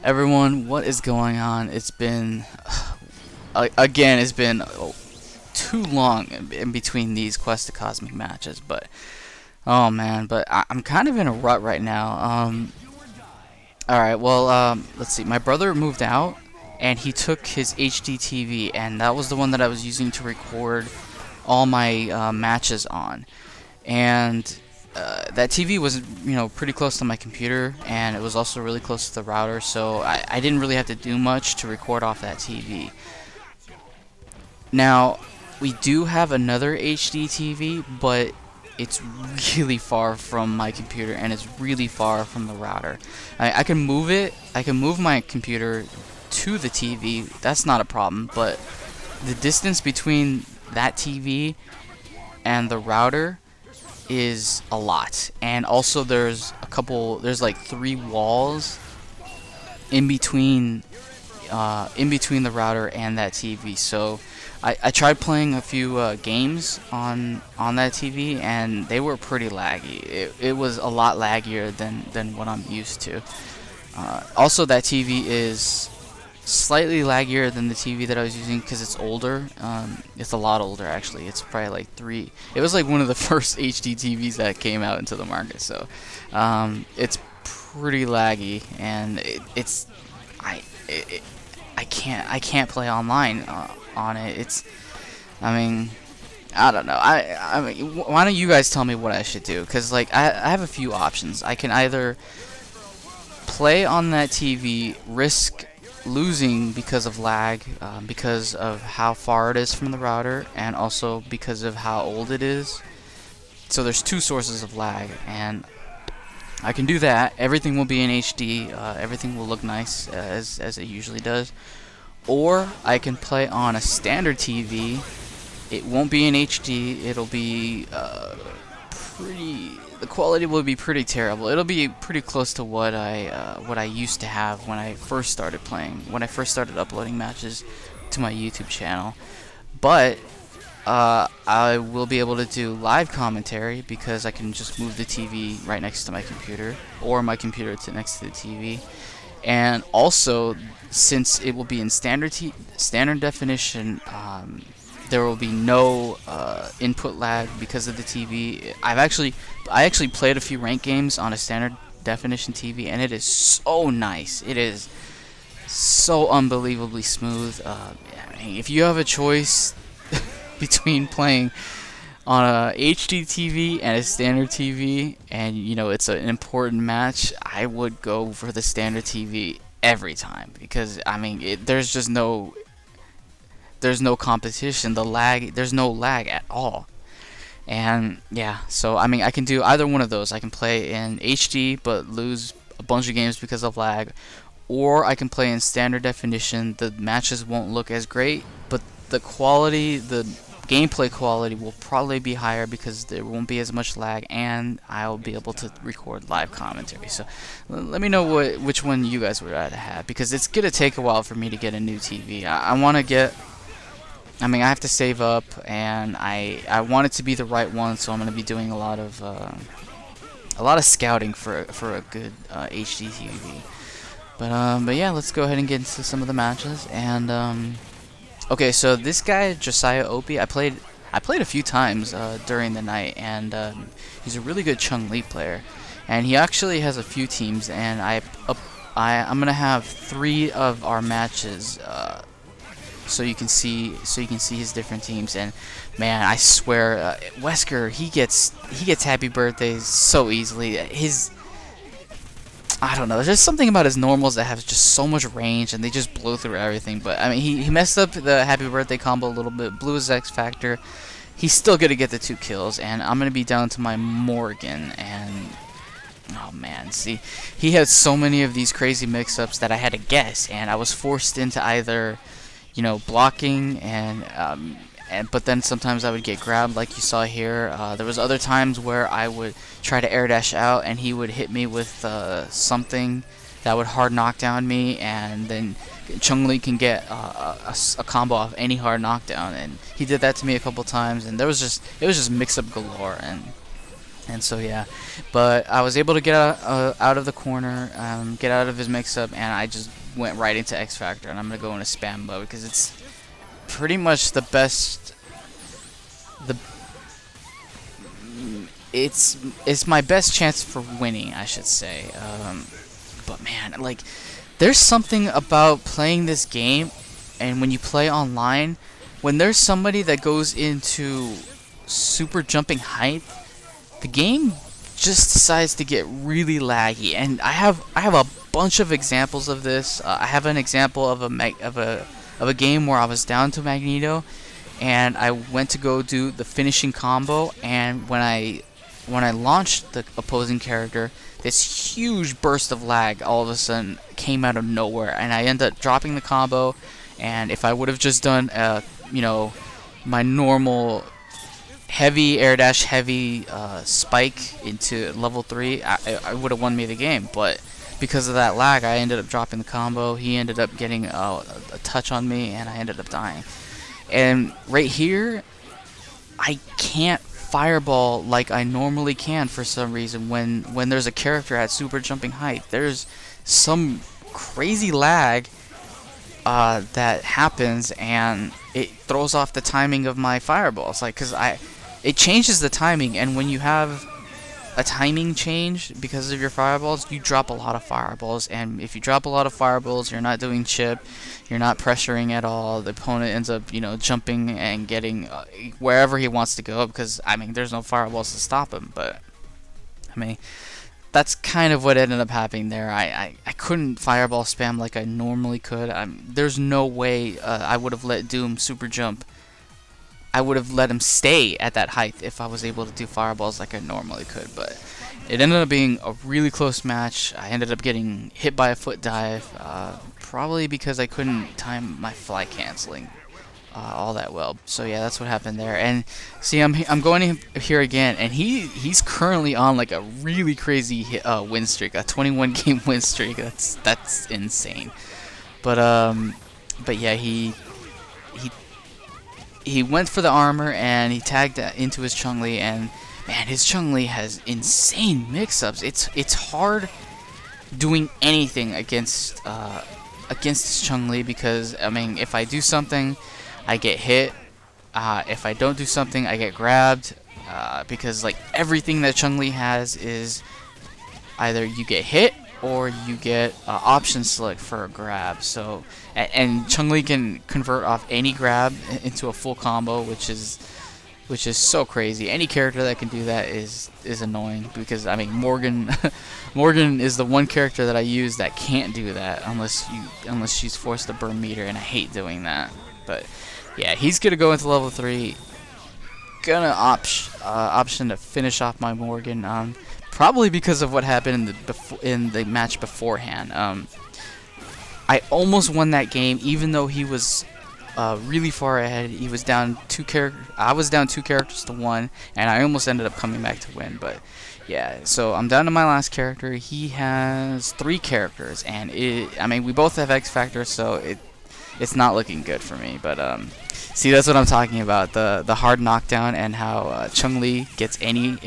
Everyone, what is going on? It's been again, it's been too long in between these Quest to Cosmic matches, but oh man, but I'm kind of in a rut right now. Alright, well, let's see. My brother moved out and he took his HD TV, and that was the one that I was using to record all my matches on. And that TV was, pretty close to my computer, and it was also really close to the router, so I didn't really have to do much to record off that TV. Now, we do have another HD TV, but it's really far from my computer, and it's really far from the router. I can move it, I can move my computer to the TV, that's not a problem, but the distance between that TV and the router is a lot. And also there's like 3 walls in between the router and that TV. So I tried playing a few games on that TV, and they were pretty laggy. It was a lot laggier than what I'm used to. Also, that TV is slightly laggier than the TV that I was using because it's older. It's a lot older, actually. It's probably like 3. It was like one of the first HD TVs that came out into the market, so it's pretty laggy, and I can't play online on it. I mean, I don't know. I mean, why don't you guys tell me what I should do? Because like I have a few options. I can either play on that TV, risk losing because of lag, because of how far it is from the router, and also because of how old it is. So there's 2 sources of lag, and I can do that. Everything will be in HD. Everything will look nice as it usually does. Or I can play on a standard TV. It won't be in HD. It'll be the quality will be pretty terrible. It'll be pretty close to what I used to have when I first started playing, when I first started uploading matches to my YouTube channel. But I will be able to do live commentary because I can just move the TV right next to my computer, or my computer next to the TV. And also, since it will be in standard definition, there will be no input lag because of the TV. I actually played a few ranked games on a standard definition TV, and it is so nice. It is so unbelievably smooth. I mean, if you have a choice between playing on a HD TV and a standard TV, and it's an important match, I would go for the standard TV every time, because I mean there's no competition. There's no lag at all. And yeah, so I mean I can do either one of those. I can play in HD but lose a bunch of games because of lag, or I can play in standard definition. The matches won't look as great, but the gameplay quality will probably be higher because there won't be as much lag, and I'll be able to record live commentary. So let me know which one you guys would rather have, because it's gonna take a while for me to get a new TV. I have to save up, and I want it to be the right one, so I'm gonna be doing a lot of scouting for a good HD TV. But yeah, let's go ahead and get into some of the matches. And okay, so this guy, Josiah Opie, I played a few times during the night, and he's a really good Chung-Li player. And he actually has a few teams, and I'm gonna have 3 of our matches, so you can see his different teams. And man, I swear, Wesker, he gets happy birthdays so easily. I don't know, there's just something about his normals that have just so much range, and they just blow through everything. But I mean, he messed up the happy birthday combo a little bit, blew his X Factor. He's still gonna get the 2 kills, and I'm gonna be down to my Morrigan. And oh man, see, he had so many of these crazy mix-ups that I had to guess, and I was forced into either, blocking but then sometimes I would get grabbed, like you saw here. There was other times where I would try to air dash out, and he would hit me with something that would hard knockdown me, and then Chung-Li can get a combo off any hard knockdown, and he did that to me a couple times, and it was just mix-up galore. And And so yeah, but I was able to get out of the corner, get out of his mix-up, and I just went right into X Factor, and I'm gonna go into spam mode because it's pretty much the best. It's my best chance for winning, I should say. But man, like, there's something about playing this game, and when you play online, when there's somebody that goes into super jumping height, the game just decides to get really laggy. And I have a bunch of examples of this. I have an example of a game where I was down to Magneto, and I went to go do the finishing combo, and when I launched the opposing character, this huge burst of lag all of a sudden came out of nowhere, and I ended up dropping the combo. And if I would have just done you know, my normal heavy air dash heavy spike into level 3, I would have won me the game. But because of that lag, I ended up dropping the combo. He ended up getting a touch on me, and I ended up dying. And right here, I can't fireball like I normally can for some reason when there's a character at super jumping height. There's some crazy lag that happens, and it throws off the timing of my fireballs. Like, it changes the timing, and when you have a timing change because of your fireballs, you drop a lot of fireballs. And if you drop a lot of fireballs, you're not doing chip, you're not pressuring at all. The opponent ends up, you know, jumping and getting wherever he wants to go, because I mean, there's no fireballs to stop him. But I mean, that's kind of what ended up happening there. I couldn't fireball spam like I normally could. There's no way I would have let Doom super jump. I would have let him stay at that height if I was able to do fireballs like I normally could. But it ended up being a really close match. I ended up getting hit by a foot dive, probably because I couldn't time my fly canceling all that well. So yeah, that's what happened there. And see, I'm going here again, and he's currently on like a really crazy win streak, a 21 game win streak. That's insane. But yeah, he went for the armor, and he tagged into his Chun-Li, and man, his Chun-Li has insane mix-ups. It's hard doing anything against his Chun-Li, because I mean, if I do something, I get hit. If I don't do something, I get grabbed. Because like everything that Chun-Li has is either you get hit or you get option select for a grab. So and Chun-Li can convert off any grab into a full combo, which is so crazy. Any character that can do that is annoying, because I mean, Morrigan is the one character that I use that can't do that unless she's forced to burn meter, and I hate doing that. But yeah, he's gonna go into level 3. Gonna option to finish off my Morrigan. Probably because of what happened in the match beforehand. I almost won that game, even though he was really far ahead. He was down I was down 2 characters to 1, and I almost ended up coming back to win. But yeah, so I'm down to my last character. He has 3 characters, and I mean, we both have X Factor, so it's not looking good for me. But see, that's what I'm talking about, the hard knockdown, and how Chun-Li gets any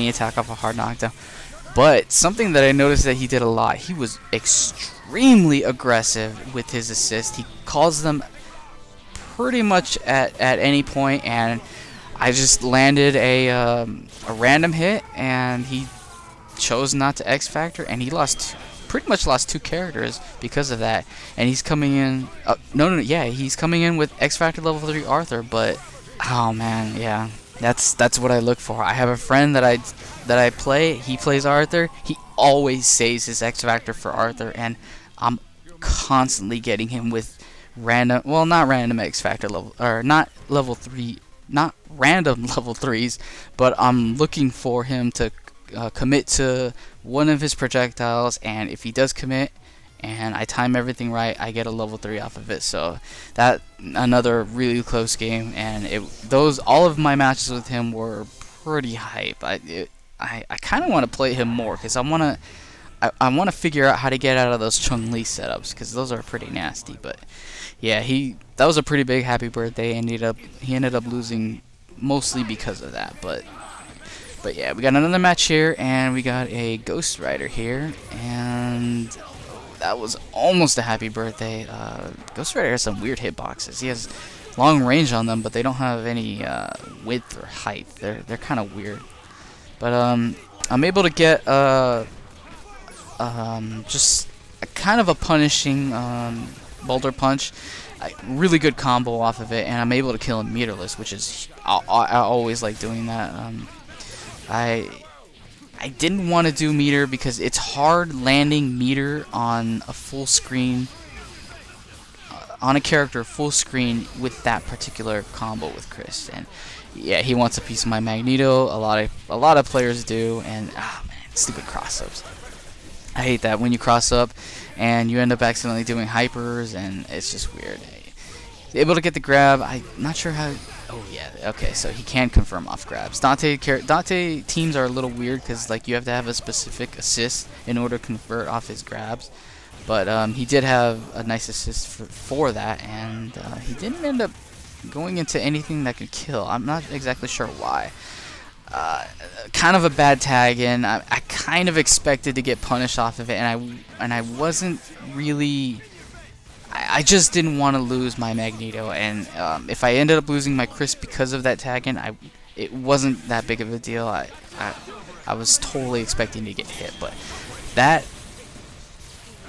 attack off a hard knockdown. But something that I noticed that he did a lot, he was extremely aggressive with his assist. He calls them pretty much at any point, and I just landed a random hit, and he chose not to X Factor, and he pretty much lost 2 characters because of that. And he's coming in he's coming in with X Factor level 3 Arthur. But oh man, yeah, that's what I look for. I have a friend that I play, he plays Arthur. He always saves his X Factor for Arthur, and I'm constantly getting him with random, well, not random X Factor level, or not level 3, not random level 3s, but I'm looking for him to commit to one of his projectiles, and if he does commit and I time everything right, I get a level 3 off of it. So that another really close game, and all of my matches with him were pretty hype. I kind of want to play him more, because I want to figure out how to get out of those Chun-Li setups, because those are pretty nasty. But yeah, that was a pretty big happy birthday, and he ended up losing mostly because of that. But But yeah, we got another match here, and we got a Ghost Rider here, and that was almost a happy birthday. Ghost Rider has some weird hitboxes. He has long range on them, but they don't have any width or height. They're kind of weird. But I'm able to get just a kind of a punishing boulder punch. Really good combo off of it, and I'm able to kill him meterless, which is I always like doing that. I didn't want to do meter because it's hard landing meter on a full screen, on a character full screen with that particular combo with Chris. And yeah, he wants a piece of my Magneto. A lot of players do, and ah man, stupid cross-ups. I hate that when you cross up and you end up accidentally doing hypers, and it's just weird. Able to get the grab. I'm not sure how. Oh yeah, okay, so he can confirm off grabs. Dante teams are a little weird because like you have to have a specific assist in order to convert off his grabs. But he did have a nice assist for that, and he didn't end up going into anything that could kill. I'm not exactly sure why. Kind of a bad tag in. I kind of expected to get punished off of it, and I wasn't really. I just didn't want to lose my Magneto, and if I ended up losing my Chris because of that tag in, it wasn't that big of a deal. I was totally expecting to get hit, but that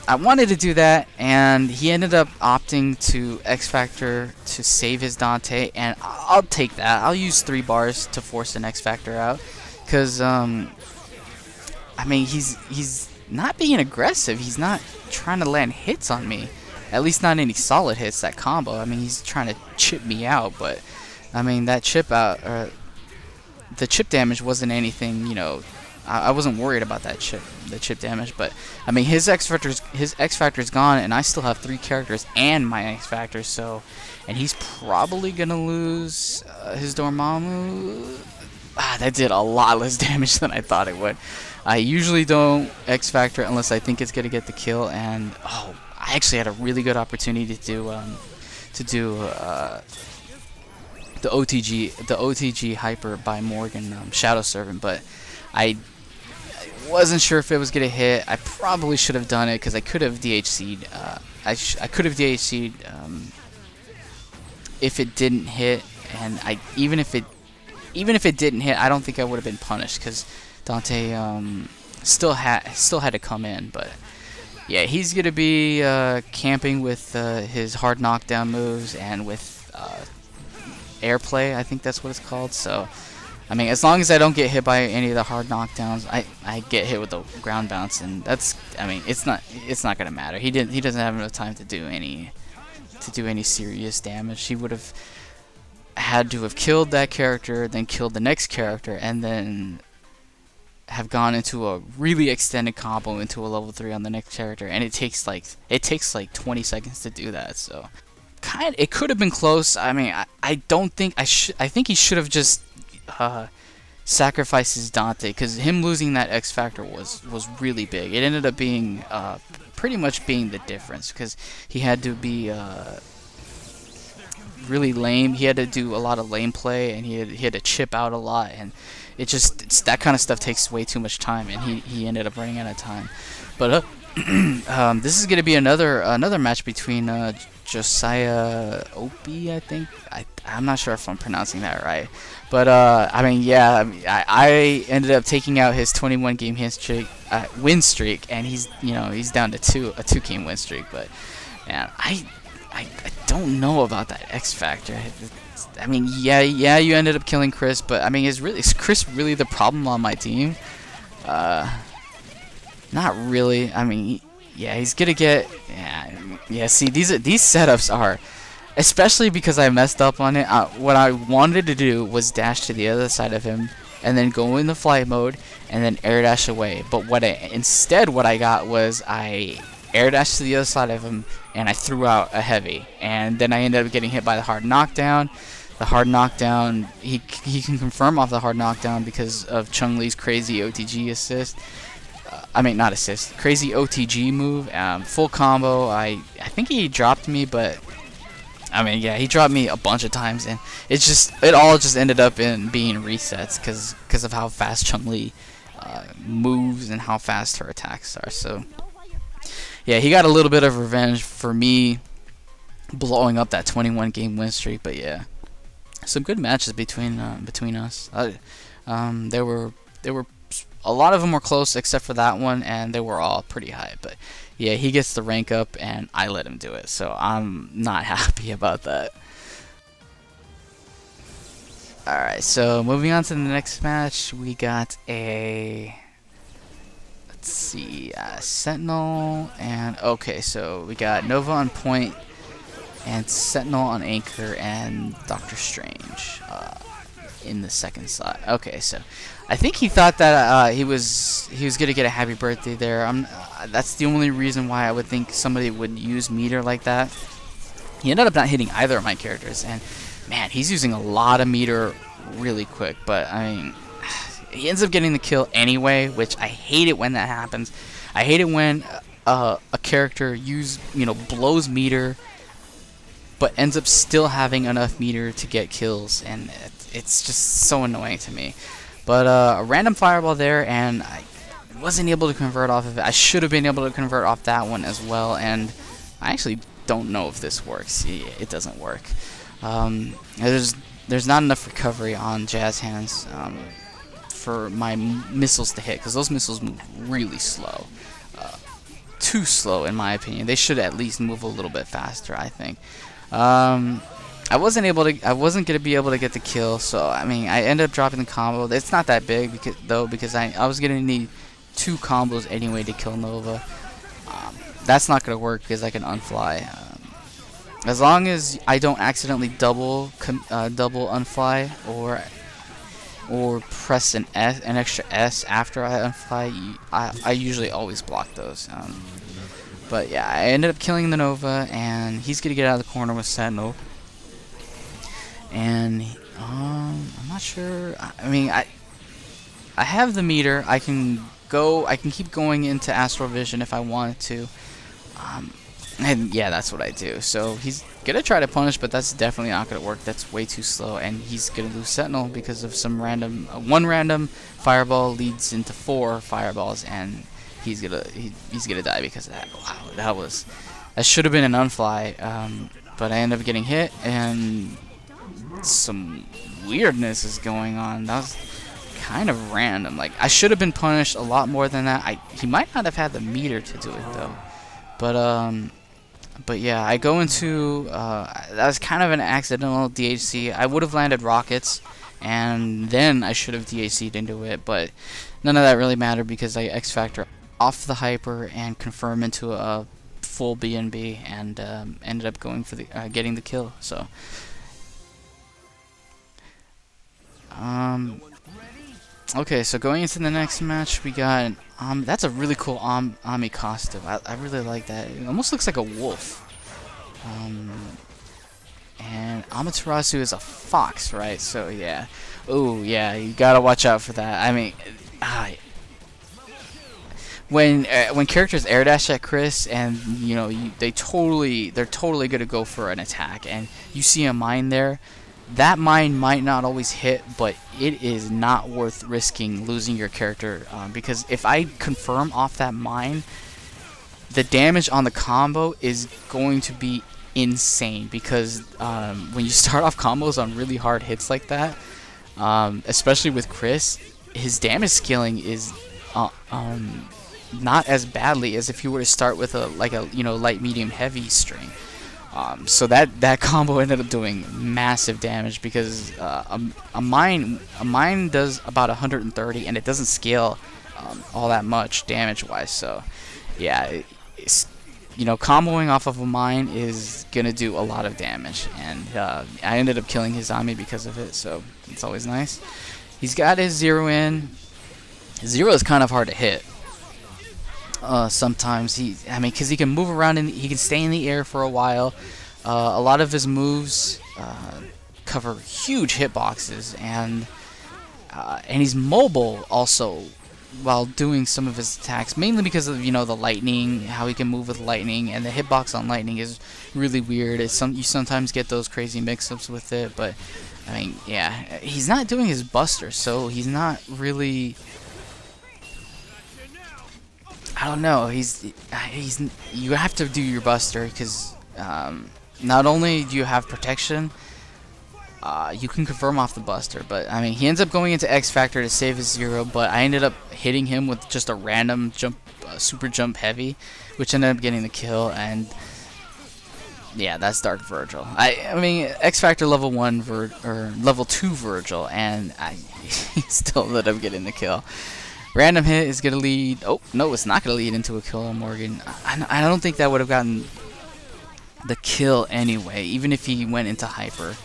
I wanted to do that, and he ended up opting to X Factor to save his Dante, and I'll take that. I'll use 3 bars to force an X Factor out, because I mean he's not being aggressive. He's not trying to land hits on me. At least not any solid hits, that combo. I mean, he's trying to chip me out, but I mean that chip out, the chip damage wasn't anything, you know. I wasn't worried about that the chip damage, but I mean his X Factor's gone, and I still have 3 characters and my X Factor, so, and he's probably gonna lose his Dormammu. That did a lot less damage than I thought it would. I usually don't X Factor unless I think it's gonna get the kill, and oh. I actually had a really good opportunity to do the OTG hyper by Morrigan Shadow Servant, but I wasn't sure if it was gonna hit. I probably should have done it because I could have DHC'd. I could have DHC'd if it didn't hit, and even if it didn't hit, I don't think I would have been punished because Dante still had to come in, but. Yeah, he's going to be camping with his hard knockdown moves and with airplay, I think that's what it's called. So, I mean, as long as I don't get hit by any of the hard knockdowns, I get hit with the ground bounce, and that's, I mean, it's not going to matter. He doesn't have enough time to do any serious damage. He would have had to have killed that character, then killed the next character, and then have gone into a really extended combo into a level 3 on the next character, and it takes like 20 seconds to do that. So it could have been close. I mean, I don't think I think he should have just sacrificed his Dante, because him losing that X Factor was really big. It ended up being pretty much being the difference, because he had to be really lame. He had to do a lot of lame play, and he had to chip out a lot, and it's that kind of stuff takes way too much time, and he ended up running out of time. But this is gonna be another match between Josiah Opie, I think. I'm not sure if I'm pronouncing that right, but I mean, yeah, I ended up taking out his 21 game win streak, and he's down to a 2-game win streak. But man, I don't know about that X Factor. I mean, yeah, you ended up killing Chris, but I mean, is Chris really the problem on my team? Not really. I mean, yeah, he's gonna get. Yeah. See, these setups are, especially because I messed up on it. What I wanted to do was dash to the other side of him, and then go into flight mode, and then air dash away. But instead what I got was I air dashed to the other side of him, and I threw out a heavy, and then I ended up getting hit by the hard knockdown. The hard knockdown, he can confirm off the hard knockdown because of Chun-Li's crazy OTG assist. I mean, not assist, crazy OTG move. Full combo. I think he dropped me, but I mean, yeah, he dropped me a bunch of times, and it all just ended up in being resets because of how fast Chun-Li moves and how fast her attacks are. So yeah, he got a little bit of revenge for me blowing up that 21 game win streak. But yeah, some good matches between us. There were a lot of them were close except for that one, and they were all pretty high. But yeah, he gets the rank up, and I let him do it, so I'm not happy about that. Alright, so moving on to the next match, we got a... let's see, Sentinel, and... okay, so we got Nova on point, and Sentinel on anchor, and Doctor Strange in the second slot. Okay, so I think he thought that he was gonna get a happy birthday there. That's the only reason why I would think somebody would use meter like that. He ended up not hitting either of my characters, and man, he's using a lot of meter really quick. But I mean, he ends up getting the kill anyway, which I hate it when that happens. I hate it when a character blows meter, but ends up still having enough meter to get kills, and it's just so annoying to me. But a random fireball there, and I wasn't able to convert off of it. I should have been able to convert off that one as well, and I actually don't know if this works. It doesn't work. There's not enough recovery on Jazz Hands for my missiles to hit, because those missiles move really slow. Too slow, in my opinion. They should at least move a little bit faster, I think. I wasn't gonna be able to get the kill, so I mean, I ended up dropping the combo. It's not that big because I was gonna need 2 combos anyway to kill Nova. That's not gonna work because I can unfly. As long as I don't accidentally double unfly or press an extra S after I unfly, I usually always block those. But yeah, I ended up killing the Nova, and he's gonna get out of the corner with Sentinel. And I'm not sure. I mean, I have the meter. I can keep going into Astral Vision if I wanted to. And yeah, that's what I do. So he's gonna try to punish, but that's definitely not gonna work. That's way too slow, and he's gonna lose Sentinel because of some one random fireball leads into 4 fireballs, and he's gonna die because of that. Wow, that should have been an unfly, but I ended up getting hit, and some weirdness is going on. That was kind of random. Like, I should have been punished a lot more than that. He might not have had the meter to do it though. But yeah, I go into that was kind of an accidental DHC. I would have landed rockets, and then I should have DHC'd into it, but none of that really mattered because I X Factor off the hyper and confirm into a full BNB, and ended up going for the getting the kill. So okay, so going into the next match, we got that's a really cool Ami costume. I really like that. It almost looks like a wolf. And Amaterasu is a fox, right? So yeah. Oh yeah, you gotta watch out for that. I mean, when characters air dash at Chris, and they're totally gonna go for an attack, and you see a mine there. That mine might not always hit, but it is not worth risking losing your character, because if I confirm off that mine, the damage on the combo is going to be insane, because when you start off combos on really hard hits like that, especially with Chris, his damage scaling is not as badly as if you were to start with a light, medium, heavy string. So that combo ended up doing massive damage, because a mine does about 130, and it doesn't scale all that much damage-wise. So yeah, comboing off of a mine is gonna do a lot of damage, and I ended up killing his Ami because of it. So it's always nice. He's got his 0 in. 0 is kind of hard to hit. Sometimes because he can move around and he can stay in the air for a while. A lot of his moves cover huge hitboxes, and he's mobile also while doing some of his attacks, mainly because of, you know, the lightning, how he can move with lightning, and the hitbox on lightning is really weird. You sometimes get those crazy mix-ups with it, but I mean, yeah, he's not doing his buster, so he's not really. I don't know. You have to do your buster because not only do you have protection. You can confirm off the buster, but I mean, he ends up going into X Factor to save his 0, but I ended up hitting him with just a random jump, super jump heavy, which ended up getting the kill, and yeah, that's Dark Virgil. I mean, X Factor level 1 or level 2 Virgil, and he still ended up getting the kill. Random hit is gonna lead. Oh no, it's not gonna lead into a kill on Morrigan. I don't think that would have gotten the kill anyway, even if he went into hyper.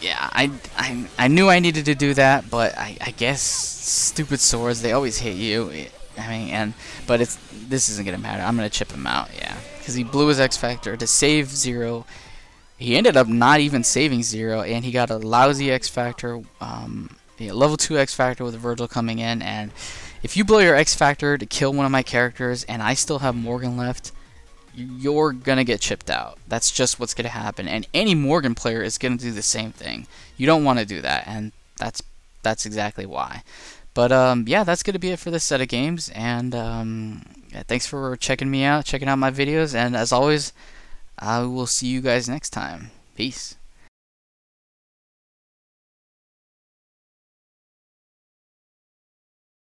Yeah, I knew I needed to do that, but I guess stupid swords, they always hit you. I mean, but this isn't gonna matter. I'm gonna chip him out, yeah, because he blew his X Factor to save 0. He ended up not even saving 0, and he got a lousy X Factor, yeah, level 2 X Factor with Virgil coming in. And if you blow your X Factor to kill one of my characters, and I still have Morgan left, you're gonna get chipped out. That's just what's gonna happen, and any Morgan player is gonna do the same thing. You don't want to do that, and that's exactly why. But yeah, that's gonna be it for this set of games, and yeah, thanks for checking me out, checking out my videos, and as always, I will see you guys next time. Peace.